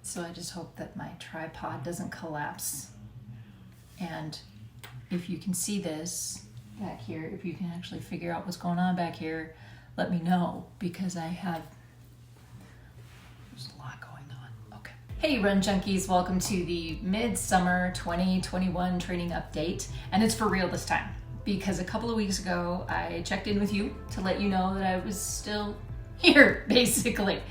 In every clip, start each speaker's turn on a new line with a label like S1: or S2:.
S1: So I just hope that my tripod doesn't collapse. And if you can see this back here, if you can actually figure out what's going on back here, let me know, because there's a lot going on. Okay. Hey Run Junkies, welcome to the Midsummer 2021 training update. And it's for real this time, because a couple of weeks ago, I checked in with you to let you know that I was still here, basically.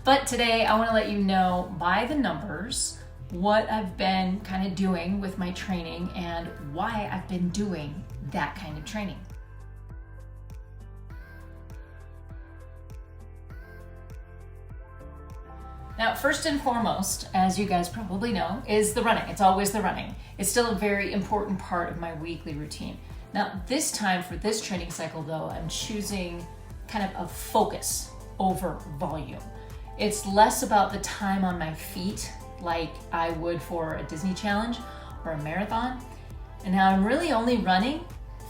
S1: But today I want to let you know by the numbers what I've been kind of doing with my training and why I've been doing that kind of training. Now, first and foremost, as you guys probably know, is the running. It's always the running. It's still a very important part of my weekly routine. Now, this time for this training cycle though, I'm choosing kind of a focus over volume. It's less about the time on my feet like I would for a Disney challenge or a marathon. And now I'm really only running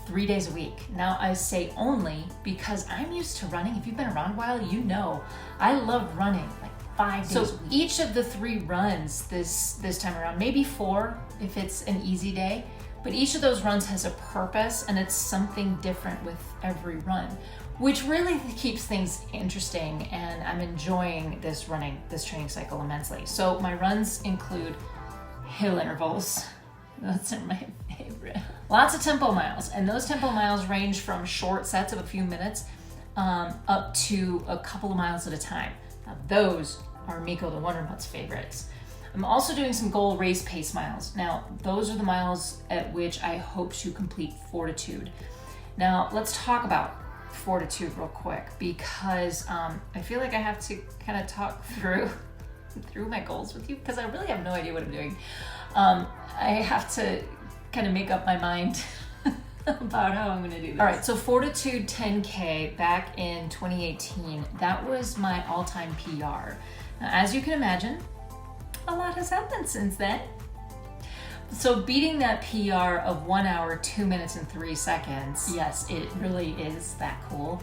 S1: 3 days a week. Now I say only because I'm used to running. If you've been around a while, you know I love running like 5 days a week. So each of the 3 runs this time around, maybe 4 if it's an easy day, but each of those runs has a purpose and it's something different with every run, which really keeps things interesting, and I'm enjoying this training cycle immensely. So my runs include hill intervals. That's my favorite. Lots of tempo miles, and those tempo miles range from short sets of a few minutes up to a couple of miles at a time. Now those are Miko the Wonder Mutt's favorites. I'm also doing some goal race pace miles. Now those are the miles at which I hope to complete Fortitude. Now let's talk about Fortitude real quick, because I feel like I have to kind of talk through my goals with you, because I really have no idea what I'm doing. I have to kind of make up my mind about how I'm going to do this. All right, so Fortitude 10K back in 2018, that was my all-time PR. Now, as you can imagine, a lot has happened since then. So beating that PR of 1 hour, 2 minutes and 3 seconds, yes, it really is that cool.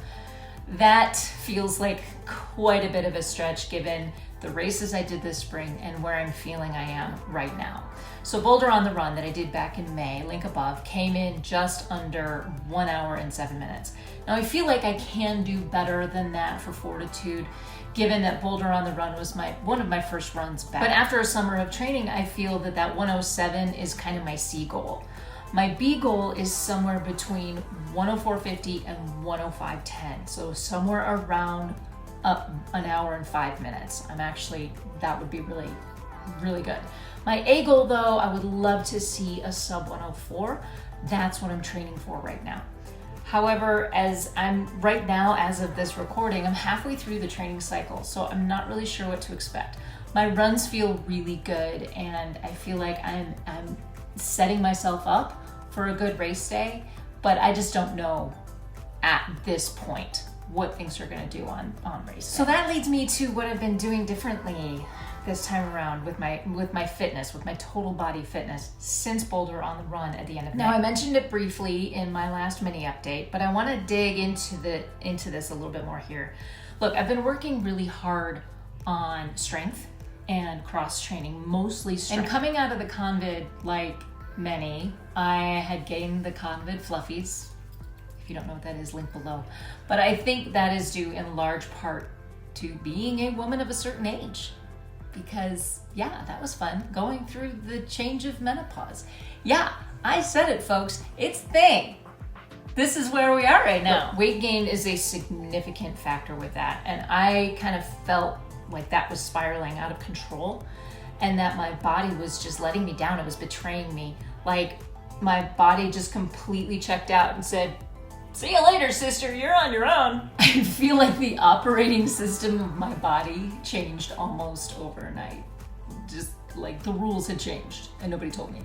S1: That feels like quite a bit of a stretch given the races I did this spring and where I'm feeling I am right now. So Boulder on the Run that I did back in May, link above, came in just under 1 hour and 7 minutes. Now I feel like I can do better than that for Fortitude, given that Boulder on the Run was one of my first runs back. But after a summer of training, I feel that 107 is kind of my C goal. My B goal is somewhere between 104.50 and 105.10. So somewhere around an hour and 5 minutes. That would be really, really good. My A goal though, I would love to see a sub 104. That's what I'm training for right now. However, as of this recording, I'm halfway through the training cycle, so I'm not really sure what to expect. My runs feel really good, and I feel like I'm setting myself up for a good race day, but I just don't know at this point what things are going to do on race day. So that leads me to what I've been doing differently this time around with my fitness, with my total body fitness since Boulder on the Run at the end of May. Now I mentioned it briefly in my last mini update, but I want to dig into this a little bit more here. Look, I've been working really hard on strength and cross training, mostly strength. And coming out of the Convid, like many, I had gained the Convid Fluffies. If you don't know what that is, link below. But I think that is due in large part to being a woman of a certain age. Because yeah, that was fun, going through the change of menopause. Yeah, I said it, folks, it's a thing. This is where we are right now. But weight gain is a significant factor with that. And I kind of felt like that was spiraling out of control and that my body was just letting me down. It was betraying me. Like my body just completely checked out and said, "See you later, sister, you're on your own." I feel like the operating system of my body changed almost overnight. Just like the rules had changed and nobody told me.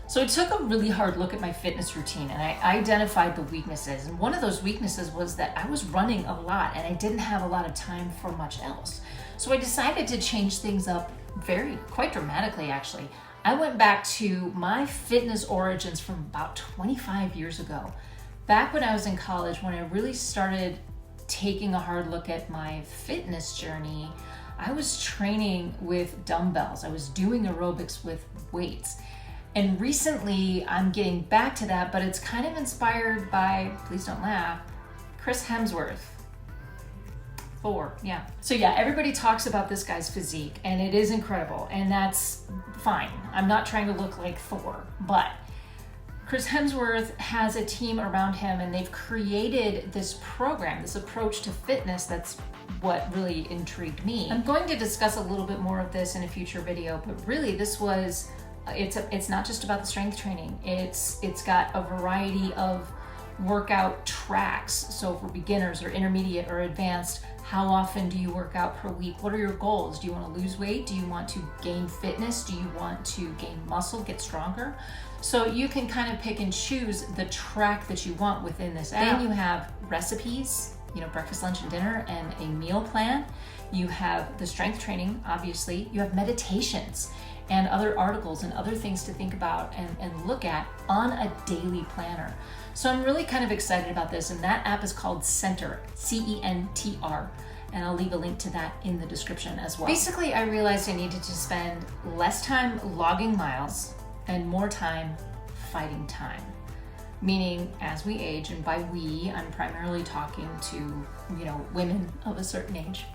S1: So I took a really hard look at my fitness routine and I identified the weaknesses. And one of those weaknesses was that I was running a lot and I didn't have a lot of time for much else. So I decided to change things up quite dramatically actually. I went back to my fitness origins from about 25 years ago. Back when I was in college, when I really started taking a hard look at my fitness journey, I was training with dumbbells. I was doing aerobics with weights. And recently I'm getting back to that, but it's kind of inspired by, please don't laugh, Chris Hemsworth. Thor, yeah. So yeah, everybody talks about this guy's physique and it is incredible, and that's fine. I'm not trying to look like Thor, but Chris Hemsworth has a team around him and they've created this program, this approach to fitness that's what really intrigued me. I'm going to discuss a little bit more of this in a future video, but really this was, it's not just about the strength training. It's got a variety of workout tracks. So for beginners or intermediate or advanced, how often do you work out per week? What are your goals? Do you want to lose weight? Do you want to gain fitness? Do you want to gain muscle, get stronger? So you can kind of pick and choose the track that you want within this app. Then you have recipes, breakfast, lunch, and dinner, and a meal plan. You have the strength training, obviously. You have meditations and other articles and other things to think about and look at on a daily planner. So I'm really kind of excited about this, and that app is called Centr, C-E-N-T-R, and I'll leave a link to that in the description as well. Basically, I realized I needed to spend less time logging miles and more time fighting time. Meaning, as we age, and by we, I'm primarily talking to, women of a certain age,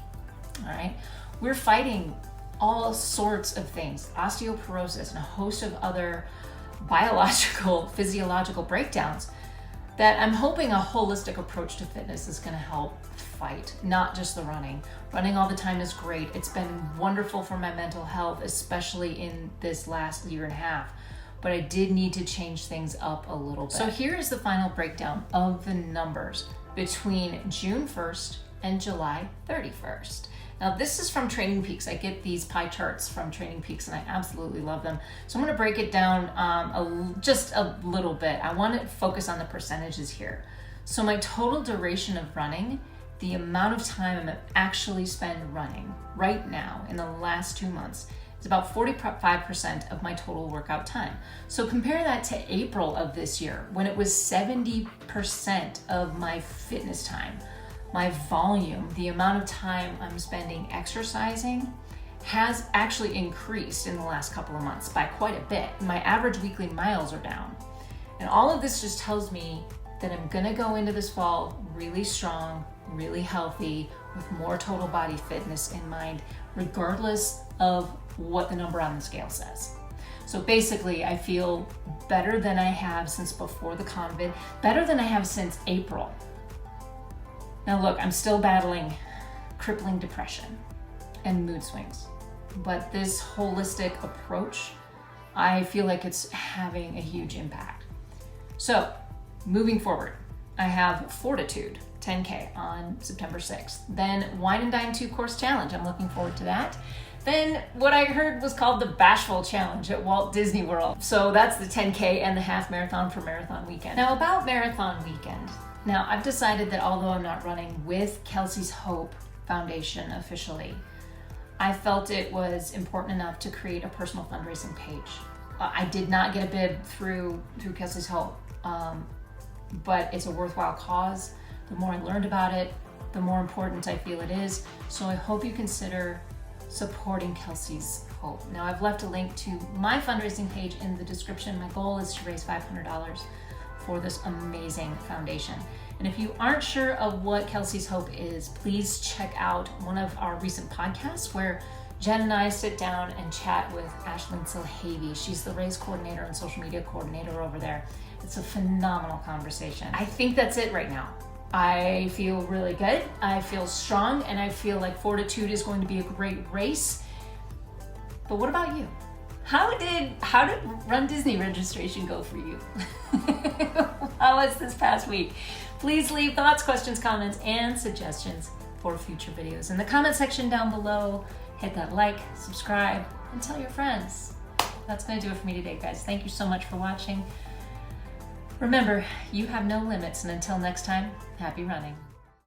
S1: all right? We're fighting all sorts of things, osteoporosis and a host of other biological, physiological breakdowns that I'm hoping a holistic approach to fitness is gonna help fight, not just the running. Running all the time is great. It's been wonderful for my mental health, especially in this last year and a half, but I did need to change things up a little bit. So here is the final breakdown of the numbers between June 1st and July 31st. Now this is from Training Peaks. I get these pie charts from Training Peaks and I absolutely love them. So I'm gonna break it down just a little bit. I want to focus on the percentages here. So my total duration of running, the amount of time I'm actually spend running right now in the last 2 months, is about 45% of my total workout time. So compare that to April of this year when it was 70% of my fitness time. My volume, the amount of time I'm spending exercising, has actually increased in the last couple of months by quite a bit. My average weekly miles are down. And all of this just tells me that I'm gonna go into this fall really strong, really healthy, with more total body fitness in mind, regardless of what the number on the scale says. So basically, I feel better than I have since before the Convid, better than I have since April. Now look, I'm still battling crippling depression and mood swings, but this holistic approach, I feel like it's having a huge impact. So moving forward, I have Fortitude 10K on September 6th. Then Wine and Dine 2 Course Challenge, I'm looking forward to that. Then what I heard was called the Bashful Challenge at Walt Disney World. So that's the 10K and the half marathon for marathon weekend. Now about marathon weekend, now I've decided that although I'm not running with Kelsey's Hope Foundation officially, I felt it was important enough to create a personal fundraising page. I did not get a bid through Kelsey's Hope, but it's a worthwhile cause. The more I learned about it, the more important I feel it is. So I hope you consider supporting Kelsey's Hope. Now I've left a link to my fundraising page in the description. My goal is to raise $500 for this amazing foundation. And if you aren't sure of what Kelsey's Hope is, please check out one of our recent podcasts where Jen and I sit down and chat with Ashlyn Silhavy. She's the race coordinator and social media coordinator over there. It's a phenomenal conversation. I think that's it right now. I feel really good, I feel strong, and I feel like Fortitude is going to be a great race. But what about you? How did Run Disney registration go for you? How was this past week? Please leave thoughts, questions, comments, and suggestions for future videos in the comment section down below. Hit that like, subscribe, and tell your friends. That's gonna do it for me today, guys. Thank you so much for watching. Remember, you have no limits, and until next time, happy running.